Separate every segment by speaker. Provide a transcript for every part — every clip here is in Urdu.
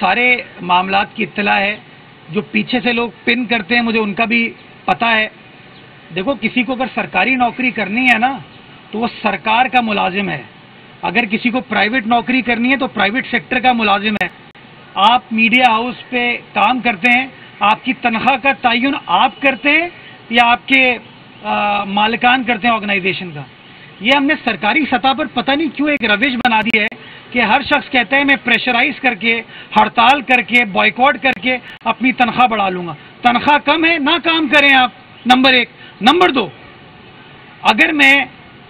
Speaker 1: سارے معاملات کی اطلاع ہے. جو پیچھے سے لوگ پن کرتے ہیں مجھے ان کا بھی پتہ ہے. دیکھو کسی کو اگر سرکاری نوکری کرنی ہے نا تو وہ سرکار کا ملازم ہے. اگر کسی کو پرائیویٹ نوکری کرنی ہے تو پرائیویٹ سیکٹر کا ملازم ہے. آپ میڈیا ہاؤس پہ کام کرتے ہیں, آپ کی تنخواہ کا تعین آپ کرتے ہیں یا آپ کے مالکان کرتے ہیں آرگنائزیشن کا؟ یہ ہم نے سرکاری سطح پر پتہ نہیں کیوں ایک روش بنا دی ہے کہ ہر شخص کہتا ہے میں پریشرائز کر کے, ہڑتال کر کے, بائیکاٹ کر کے اپنی تنخواہ بڑھا لوں گا. تنخواہ کم ہے نہ کام کریں آپ, نمبر 1. نمبر 2, اگر میں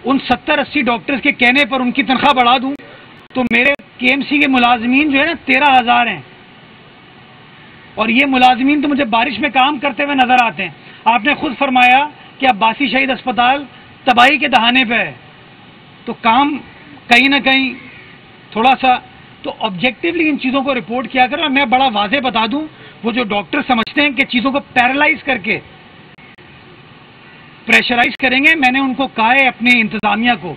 Speaker 1: ان 70-80 ڈاکٹرز کے کہنے پر ان کی تنخواہ بڑھا دوں تو میرے کے ایم سی کے ملازمین جو ہے نا 13,000 ہیں, اور یہ ملازمین تو مجھے بارش میں کام کرتے ہوئے نظر آتے ہیں. آپ نے خود فرمایا کہ عباسی شہید اسپتال تباہی کے دہانے پہ ہے, تو کام کہیں نہ کہیں تھوڑا سا تو آبجیکٹیولی ان چیزوں کو رپورٹ کیا کرو. میں بڑا واضح بتا دوں, وہ جو ڈاکٹر سمجھتے ہیں کہ چیزوں کو پیرالائز کر کے پریشرائز کریں گے, میں نے ان کو کہا ہے اپنے انتظامیہ کو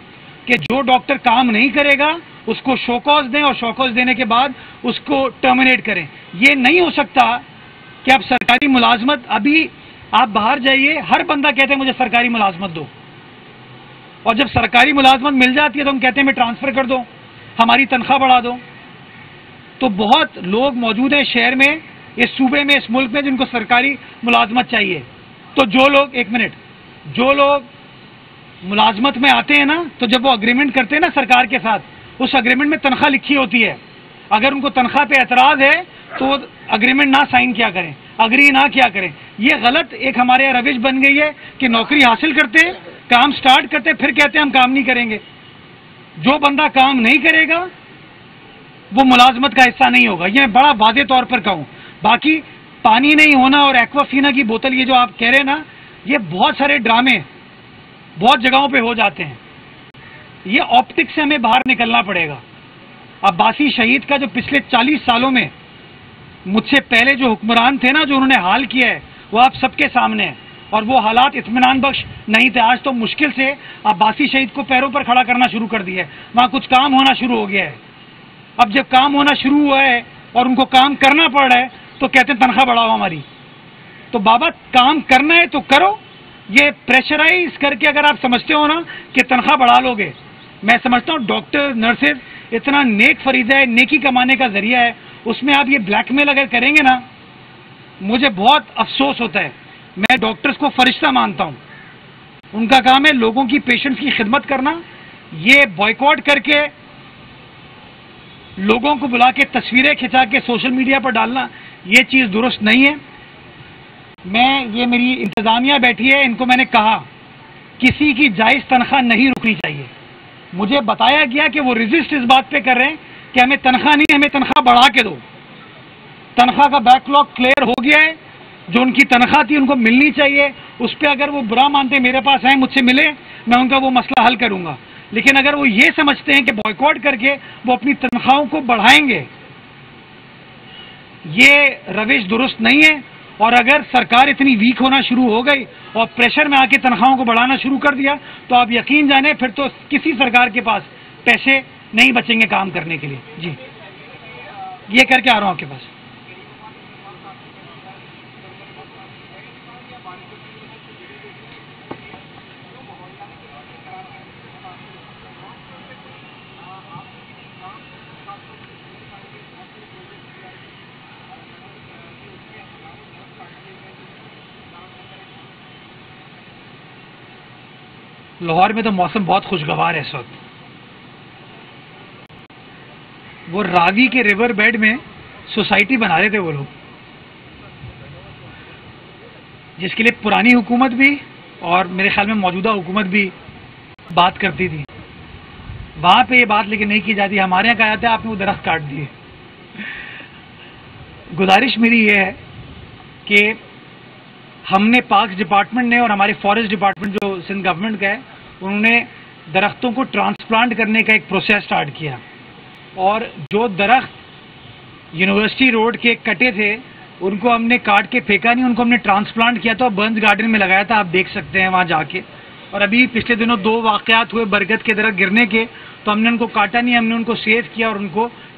Speaker 1: کہ جو ڈاکٹر کام نہیں کرے گا اس کو شو کاز دیں, اور شو کاز دینے کے بعد اس کو ٹرمینیٹ کریں. یہ نہیں ہو سکتا کہ آپ سرکاری ملازمت, ابھی آپ باہر جائیے ہر بندہ کہتے ہیں مجھے سرکاری ملازمت دو, اور جب سرکاری ملازمت مل جاتی ہے تو ہم کہتے ہیں میں ٹرانسفر کر دو, ہماری تنخواہ بڑھا دو. تو بہت لوگ موجود ہیں شہر میں, اس صوبے میں, اس ملک میں جن کو سرکاری ملازمت چاہیے. تو جو لوگ, ایک منٹ, جو لوگ ملازمت میں آتے ہیں نا, تو جب وہ اگریمنٹ کرتے ہیں نا سرکار کے ساتھ, اس اگریمنٹ میں تنخواہ لکھی ہوتی ہے. اگر ان کو تنخواہ پہ اعتراض ہے تو اگریمنٹ نہ سائن کیا کریں, اگری نہ کیا کریں. یہ غلط ایک ہمارے یہاں روش بن گئی ہے کہ نوکری حاصل کرتے ہیں, کام سٹارٹ کرتے, پھر کہتے ہیں ہم کام نہیں کریں گے. جو بندہ کام نہیں کرے گا وہ ملازمت کا حصہ نہیں ہوگا. یہ بڑا واضح طور پر کہوں. باقی پانی نہیں ہونا اور ایکوافینا کی بوتل, یہ جو آپ کہہ رہے ہیں نا, یہ بہت سارے ڈرامے بہت جگہوں پہ ہو جاتے ہیں. یہ آپٹکس سے ہمیں باہر نکلنا پڑے گا. عباسی شہید کا جو پچھلے 40 سالوں میں مجھ سے پہلے جو حکمران تھے نا, جو انہوں نے حال کیا ہے, وہ آپ سب کے سامنے ہے, اور وہ حالات اطمینان بخش نہیں تھے. آج تو مشکل سے عباسی شہید کو پیروں پر کھڑا کرنا شروع کر دیا ہے, وہاں کچھ کام ہونا شروع ہو گیا ہے. اب جب کام ہونا شروع ہوا ہے اور ان کو کام کرنا پڑ رہا ہے تو کہتے ہیں تنخواہ بڑھاؤ ہماری. تو بابا کام کرنا ہے تو کرو. یہ پریشرائز کر کے اگر آپ سمجھتے ہو نا کہ تنخواہ بڑھا لو گے, میں سمجھتا ہوں ڈاکٹر, نرسز اتنا نیک فریضہ ہے, نیکی کمانے کا ذریعہ ہے, اس میں آپ یہ بلیک میل اگر کریں گے نا, مجھے بہت افسوس ہوتا ہے. میں ڈاکٹرز کو فرشتہ مانتا ہوں, ان کا کام ہے لوگوں کی, پیشنٹس کی خدمت کرنا. یہ بائیکاٹ کر کے لوگوں کو بلا کے تصویریں کھنچا کے سوشل میڈیا پر ڈالنا, یہ چیز درست نہیں ہے. یہ میری انتظامیہ بیٹھی ہے, ان کو میں نے کہا کسی کی جائز تنخواہ نہیں رکنی چاہیے. مجھے بتایا گیا کہ وہ ریزسٹ اس بات پہ کر رہے ہیں کہ ہمیں تنخواہ نہیں, ہمیں تنخواہ بڑھا کے دو. تنخواہ کا بیک لاگ کلیئر ہو گیا ہے, جو ان کی تنخواہ تھی ان کو ملنی چاہیے. اس پہ اگر وہ برا مانتے میرے پاس آئیں, مجھ سے ملے, میں ان کا وہ مسئلہ حل کروں گا. لیکن اگر وہ یہ سمجھتے ہیں کہ بائیکاٹ کر کے وہ اپنی تنخواہوں کو بڑھائیں گے, یہ روش درست نہیں ہے. اور اگر سرکار اتنی ویک ہونا شروع ہو گئی اور پریشر میں آ کے تنخواہوں کو بڑھانا شروع کر دیا تو آپ یقین جانیں پھر تو کسی سرکار کے پاس پیسے نہیں بچیں گے کام کرنے کے لیے. جی یہ کر کے آ رہا ہوں آپ کے پاس. لاہور میں تو موسم بہت خوشگوار ہے اس وقت. وہ راوی کے ریور بیڈ میں سوسائٹی بنا رہے تھے وہ لوگ, جس کے لیے پرانی حکومت بھی اور میرے خیال میں موجودہ حکومت بھی بات کرتی تھی. وہاں پہ یہ بات لیکن نہیں کی جاتی. ہمارے یہاں کہا جاتا ہے آپ نے وہ درخت کاٹ دیے. گزارش میری یہ ہے کہ ہم نے پارکس ڈپارٹمنٹ نے اور ہمارے فارسٹ ڈپارٹمنٹ جو سندھ گورنمنٹ کا ہے, انہوں نے درختوں کو ٹرانسپلانٹ کرنے کا ایک پروسیس سٹارٹ کیا. اور جو درخت یونیورسٹی روڈ کے کٹے تھے ان کو ہم نے کاٹ کے پھینکا نہیں, ان کو ہم نے ٹرانسپلانٹ کیا تھا, برنز گارڈن میں لگایا تھا, آپ دیکھ سکتے ہیں وہاں جا کے. اور ابھی پچھلے دنوں 2 واقعات ہوئے برگد کے درخت گرنے کے, تو ہم نے ان کو کاٹا نہیں, ہم نے ان کو سیو کیا اور ان کو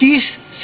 Speaker 1: 30